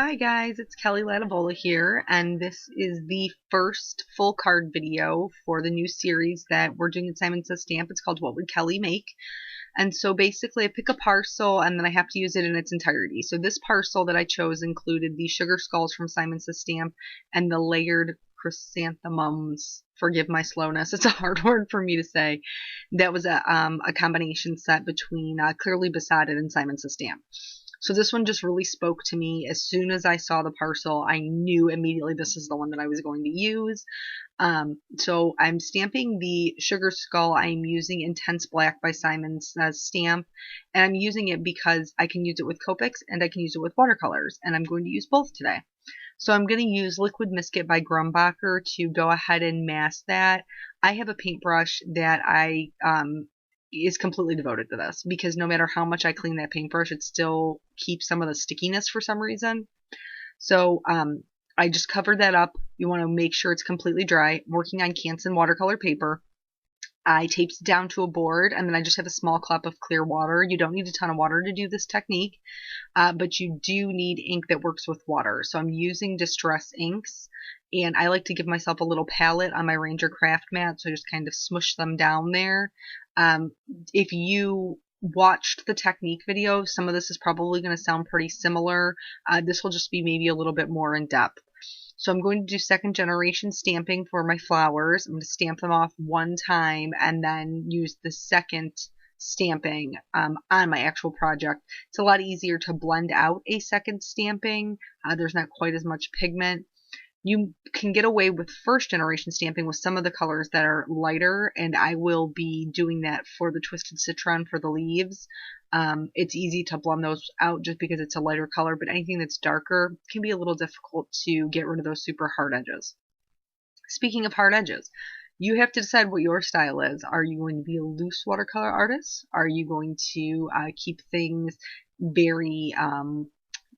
Hi guys, it's Kelly Lativola here, and this is the first full card video for the new series that we're doing at Simon Says Stamp. It's called What Would Kelly Make? And so basically I pick a parcel and then I have to use it in its entirety. So this parcel that I chose included the sugar skulls from Simon Says Stamp and the layered chrysanthemums. Forgive my slowness, it's a hard word for me to say. That was a combination set between Clearly Besotted and Simon Says Stamp. So this one just really spoke to me. As soon as I saw the parcel, I knew immediately this is the one that I was going to use. So I'm stamping the sugar skull. I'm using Intense Black by Simon Says Stamp, and I'm using it because I can use it with Copics and I can use it with watercolors, and I'm going to use both today. So I'm going to use Liquid Biscuit by Grumbacher to go ahead and mask that. I have a paintbrush that is completely devoted to this because no matter how much I clean that paintbrush, it still keeps some of the stickiness for some reason. So I just covered that up. You want to make sure it's completely dry. I'm working on Canson watercolor paper. I taped it down to a board, and then I just have a small cup of clear water. You don't need a ton of water to do this technique, but you do need ink that works with water. So I'm using Distress inks, and I like to give myself a little palette on my Ranger craft mat, so I just kind of smush them down there. If you watched the technique video, some of this is probably going to sound pretty similar. This will just be maybe a little bit more in depth. So I'm going to do second generation stamping for my flowers. I'm going to stamp them off one time and then use the second stamping on my actual project. It's a lot easier to blend out a second stamping. There's not quite as much pigment. You can get away with first generation stamping with some of the colors that are lighter, and I will be doing that for the Twisted Citron for the leaves. It's easy to blend those out just because it's a lighter color, but anything that's darker can be a little difficult to get rid of those super hard edges. Speaking of hard edges, you have to decide what your style is. Are you going to be a loose watercolor artist? Are you going to keep things very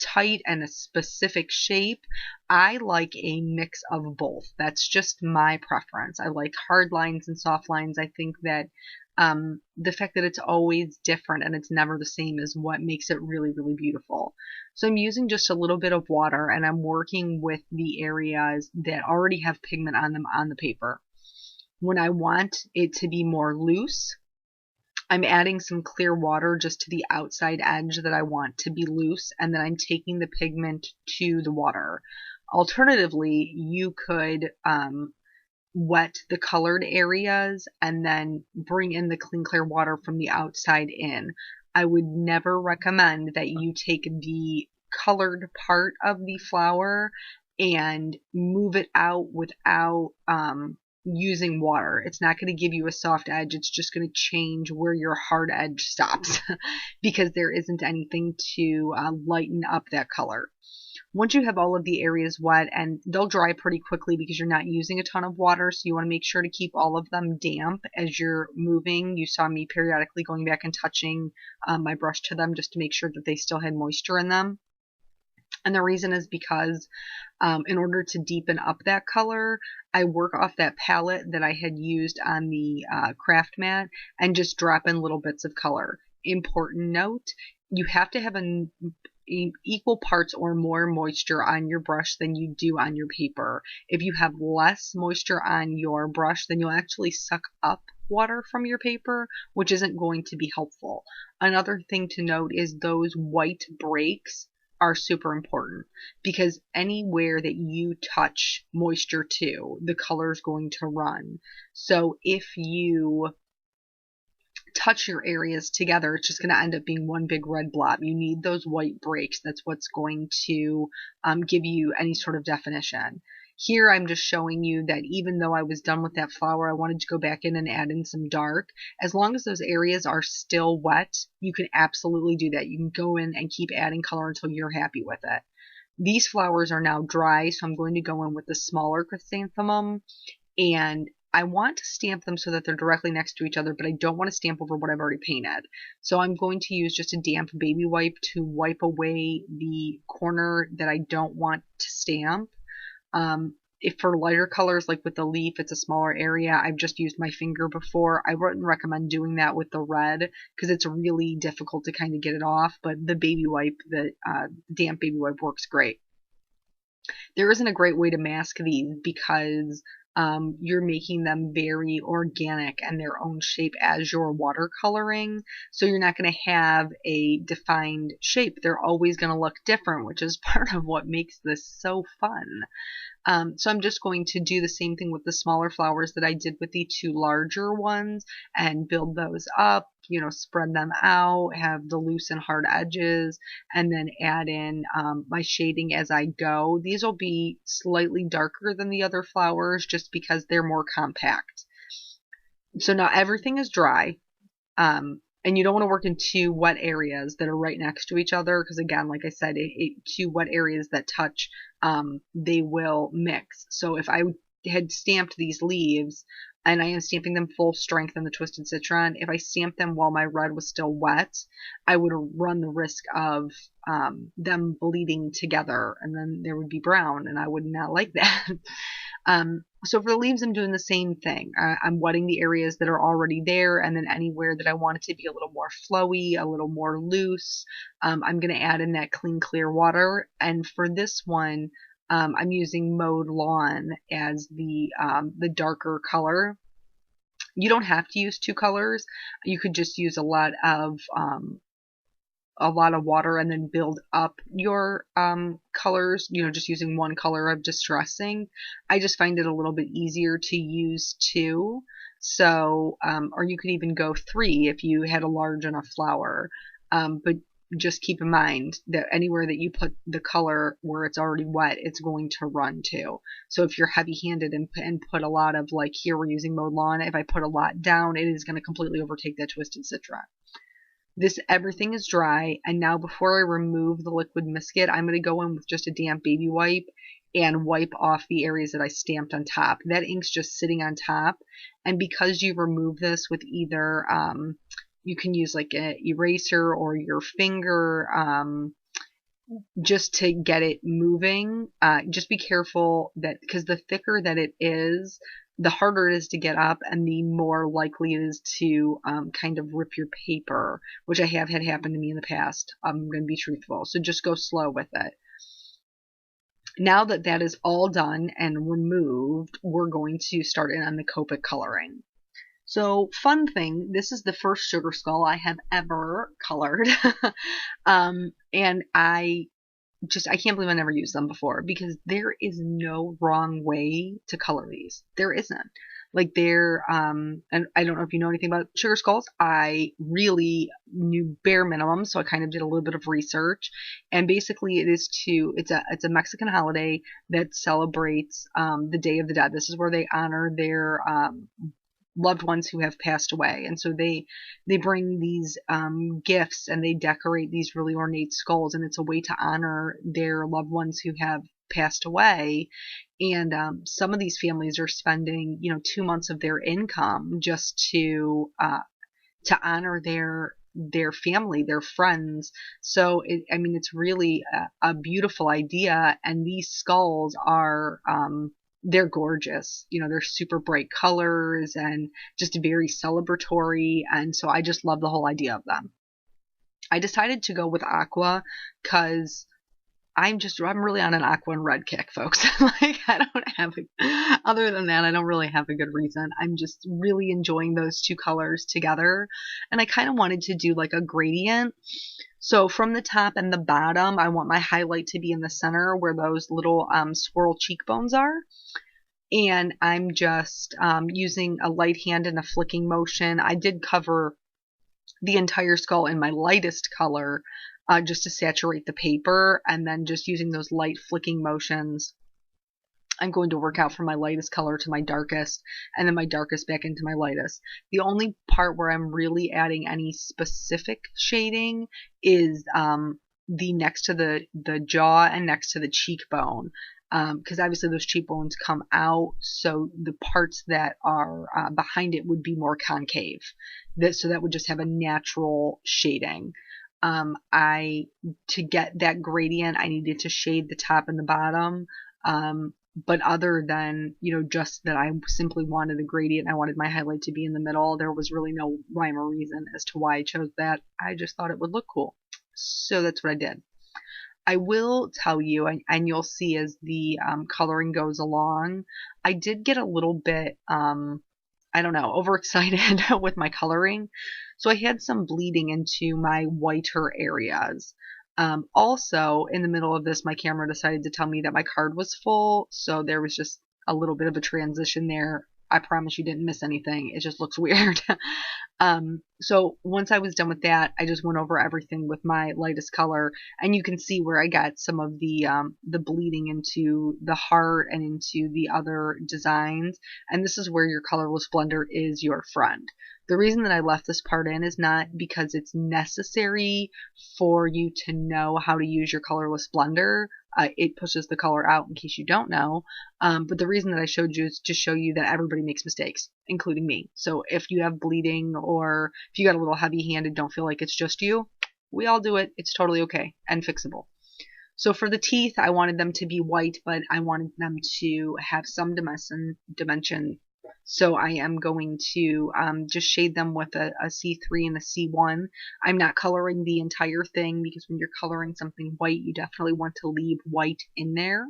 tight and a specific shape? I like a mix of both. That's just my preference. I like hard lines and soft lines. I think that the fact that it's always different and it's never the same is what makes it really, really beautiful. So I'm using just a little bit of water, and I'm working with the areas that already have pigment on them on the paper. When I want it to be more loose, I'm adding some clear water just to the outside edge that I want to be loose, and then I'm taking the pigment to the water. Alternatively, you could wet the colored areas and then bring in the clean clear water from the outside in. I would never recommend that you take the colored part of the flower and move it out without using water. It's not going to give you a soft edge. It's just going to change where your hard edge stops because there isn't anything to lighten up that color. Once you have all of the areas wet, and they'll dry pretty quickly because you're not using a ton of water, so you want to make sure to keep all of them damp as you're moving. You saw me periodically going back and touching my brush to them just to make sure that they still had moisture in them. And the reason is because in order to deepen up that color, I work off that palette that I had used on the craft mat and just drop in little bits of color. Important note, you have to have an equal parts or more moisture on your brush than you do on your paper. If you have less moisture on your brush, then you'll actually suck up water from your paper, which isn't going to be helpful. Another thing to note is those white breaks are super important because anywhere that you touch moisture to, the color is going to run. So if you touch your areas together, it's just going to end up being one big red blob. You need those white breaks. That's what's going to give you any sort of definition. Here I'm just showing you that even though I was done with that flower, I wanted to go back in and add in some dark. As long as those areas are still wet, you can absolutely do that. You can go in and keep adding color until you're happy with it. These flowers are now dry, so I'm going to go in with the smaller chrysanthemum, and I want to stamp them so that they're directly next to each other, but I don't want to stamp over what I've already painted. So I'm going to use just a damp baby wipe to wipe away the corner that I don't want to stamp. If for lighter colors, like with the leaf, it's a smaller area. I've just used my finger before. I wouldn't recommend doing that with the red because it's really difficult to kind of get it off, but the baby wipe, the damp baby wipe works great. There isn't a great way to mask these because you're making them very organic and their own shape as you're watercoloring. So you're not going to have a defined shape. They're always going to look different, which is part of what makes this so fun. So I'm just going to do the same thing with the smaller flowers that I did with the two larger ones and build those up, you know, spread them out, have the loose and hard edges, and then add in my shading as I go. These will be slightly darker than the other flowers just because they're more compact. So now everything is dry. And you don't want to work in two wet areas that are right next to each other because, again, like I said, two wet areas that touch, they will mix. So if I had stamped these leaves, and I am stamping them full strength in the Twisted Citron, if I stamped them while my red was still wet, I would run the risk of them bleeding together, and then there would be brown, and I would not like that. So for the leaves, I'm doing the same thing. I'm wetting the areas that are already there, and then anywhere that I want it to be a little more flowy, a little more loose, I'm going to add in that clean, clear water. And for this one, I'm using Mowed Lawn as the darker color. You don't have to use two colors. You could just use a lot of water and then build up your colors, you know, just using one color of distressing. I just find it a little bit easier to use two. So, or you could even go three if you had a large enough flower. But just keep in mind that anywhere that you put the color where it's already wet, it's going to run to. So if you're heavy-handed and put a lot of, like here we're using Mowed Lawn, if I put a lot down, it is going to completely overtake that Twisted Citron. Everything is dry, and now before I remove the liquid biscuit, I'm going to go in with just a damp baby wipe and wipe off the areas that I stamped on top. That ink's just sitting on top, and because you remove this with either, you can use like an eraser or your finger, just to get it moving. Just be careful that, because the thicker that it is, the harder it is to get up and the more likely it is to kind of rip your paper, which I have had happen to me in the past. I'm going to be truthful. So just go slow with it. Now that that is all done and removed, we're going to start in on the Copic coloring. So fun thing, this is the first sugar skull I have ever colored. And I can't believe I never used them before because there is no wrong way to color these. There isn't. Like and I don't know if you know anything about sugar skulls. I really knew bare minimum, so I kind of did a little bit of research. And basically it's a Mexican holiday that celebrates the Day of the Dead. This is where they honor their loved ones who have passed away, and so they bring these gifts and they decorate these really ornate skulls, and it's a way to honor their loved ones who have passed away. And some of these families are spending 2 months of their income just to honor their family, their friends. So it's really a beautiful idea, and these skulls are they're gorgeous. They're super bright colors and just very celebratory. And so I just love the whole idea of them. I decided to go with aqua because I'm really on an aqua and red kick, folks. Like, other than that, I don't really have a good reason. I'm just really enjoying those two colors together. And I kind of wanted to do like a gradient. So from the top and the bottom, I want my highlight to be in the center where those little swirl cheekbones are. And I'm just using a light hand and a flicking motion. I did cover the entire skull in my lightest color just to saturate the paper, and then just using those light flicking motions, I'm going to work out from my lightest color to my darkest, and then my darkest back into my lightest. The only part where I'm really adding any specific shading is the next to the jaw and next to the cheekbone, because obviously those cheekbones come out, so the parts that are behind it would be more concave. So that would just have a natural shading. To get that gradient, I needed to shade the top and the bottom. But other than, just that I simply wanted a gradient, I wanted my highlight to be in the middle, there was really no rhyme or reason as to why I chose that. I just thought it would look cool. So that's what I did. I will tell you, and you'll see as the coloring goes along, I did get a little bit, I don't know, overexcited with my coloring. So I had some bleeding into my whiter areas. Also, in the middle of this, my camera decided to tell me that my card was full, so there was just a little bit of a transition there. I promise you didn't miss anything. It just looks weird. So once I was done with that, I just went over everything with my lightest color, and you can see where I got some of the bleeding into the heart and into the other designs. And this is where your colorless blender is your friend. The reason that I left this part in is not because it's necessary for you to know how to use your colorless blender. It pushes the color out in case you don't know. But the reason that I showed you is to show you that everybody makes mistakes, including me. So if you have bleeding or if you got a little heavy handed, don't feel like it's just you. We all do it. It's totally okay and fixable. So for the teeth, I wanted them to be white, but I wanted them to have some dimension. So I am going to just shade them with a C3 and a C1. I'm not coloring the entire thing because when you're coloring something white, you definitely want to leave white in there.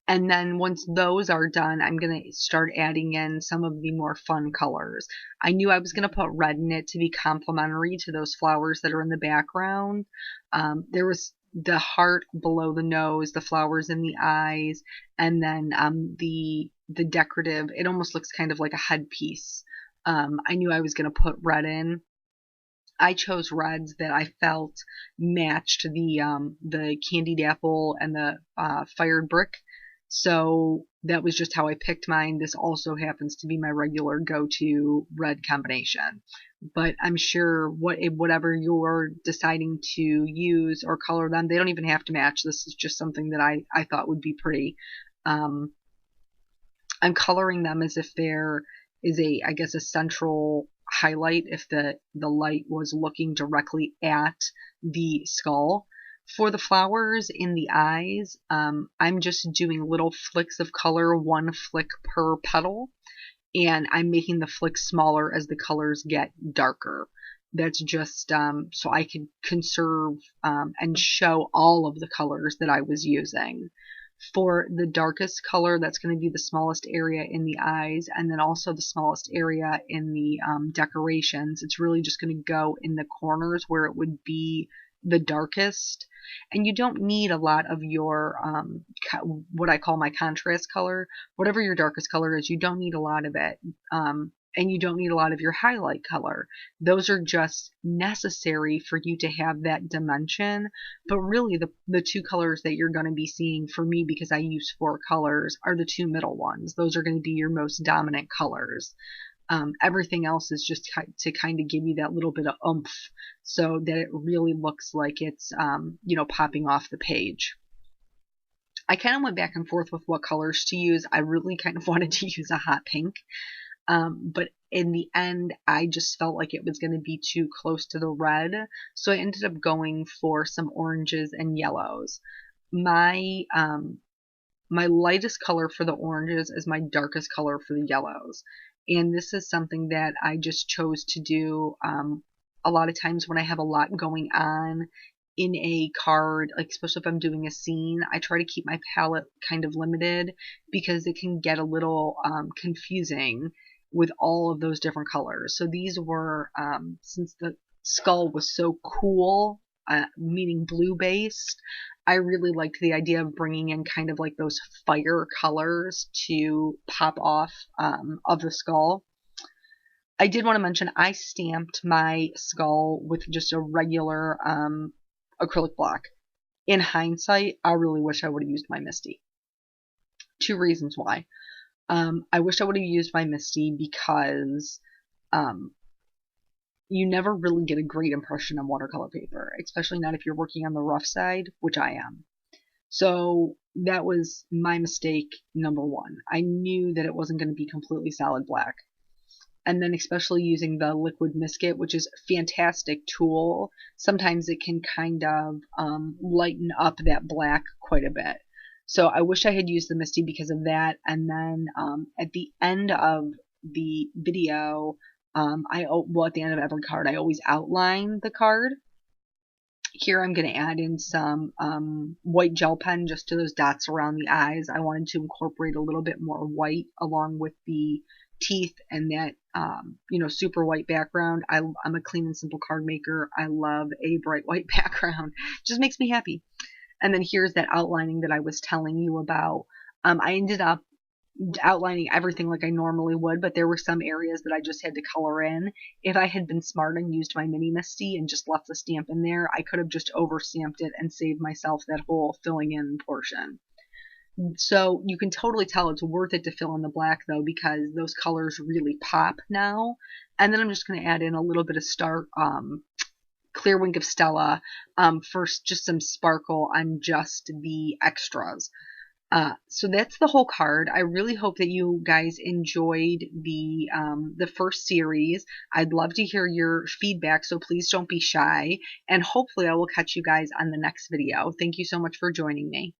And then once those are done, I'm going to start adding in some of the more fun colors. I knew I was going to put red in it to be complementary to those flowers that are in the background. There was the heart below the nose, the flowers in the eyes, and then the decorative. It almost looks kind of like a headpiece. I knew I was going to put red in. I chose reds that I felt matched the candied apple and the fired brick. So that was just how I picked mine. This also happens to be my regular go-to red combination. But I'm sure whatever you're deciding to use or color them, they don't even have to match. This is just something that I thought would be pretty. I'm coloring them as if there is I guess a central highlight if the light was looking directly at the skull. For the flowers in the eyes, I'm just doing little flicks of color, one flick per petal, and I'm making the flicks smaller as the colors get darker. That's just so I can conserve and show all of the colors that I was using. For the darkest color, that's going to be the smallest area in the eyes, and then also the smallest area in the decorations. It's really just going to go in the corners where it would be the darkest. And you don't need a lot of your what I call my contrast color. Whatever your darkest color is, you don't need a lot of it. And you don't need a lot of your highlight color. Those are just necessary for you to have that dimension. But really, the two colors that you're going to be seeing for me, because I use 4 colors, are the 2 middle ones. Those are going to be your most dominant colors. Everything else is just to kind of give you that little bit of oomph so that it really looks like it's, popping off the page. I kind of went back and forth with what colors to use. I really kind of wanted to use a hot pink. But in the end, I just felt like it was going to be too close to the red. So I ended up going for some oranges and yellows. My lightest color for the oranges is my darkest color for the yellows. And this is something that I just chose to do a lot of times when I have a lot going on in a card, like especially if I'm doing a scene. I try to keep my palette kind of limited because it can get a little confusing with all of those different colors. So these were, since the skull was so cool, meaning blue based, I really liked the idea of bringing in kind of like those fire colors to pop off of the skull. I did want to mention I stamped my skull with just a regular acrylic block. In hindsight, I really wish I would have used my Misty. 2 reasons why. I wish I would have used my Misty because you never really get a great impression on watercolor paper, especially not if you're working on the rough side, which I am. So that was my mistake number 1. I knew that it wasn't going to be completely solid black. And then especially using the liquid Misket, which is a fantastic tool, sometimes it can kind of lighten up that black quite a bit. So I wish I had used the Misty because of that. And then at the end of the video, at the end of every card, I always outline the card. Here I'm going to add in some white gel pen just to those dots around the eyes. I wanted to incorporate a little bit more white along with the teeth and that, super white background. I'm a clean and simple card maker. I love a bright white background. It just makes me happy. And then here's that outlining that I was telling you about. I ended up outlining everything like I normally would, but there were some areas that I just had to color in. If I had been smart and used my mini Misty and just left the stamp in there, I could have just over stamped it and saved myself that whole filling in portion. So you can totally tell it's worth it to fill in the black though, because those colors really pop now. And then I'm just going to add in a little bit of Clear Wink of Stella for just some sparkle on just the extras. So that's the whole card. I really hope that you guys enjoyed the first series. I'd love to hear your feedback, so please don't be shy. And hopefully I will catch you guys on the next video. Thank you so much for joining me.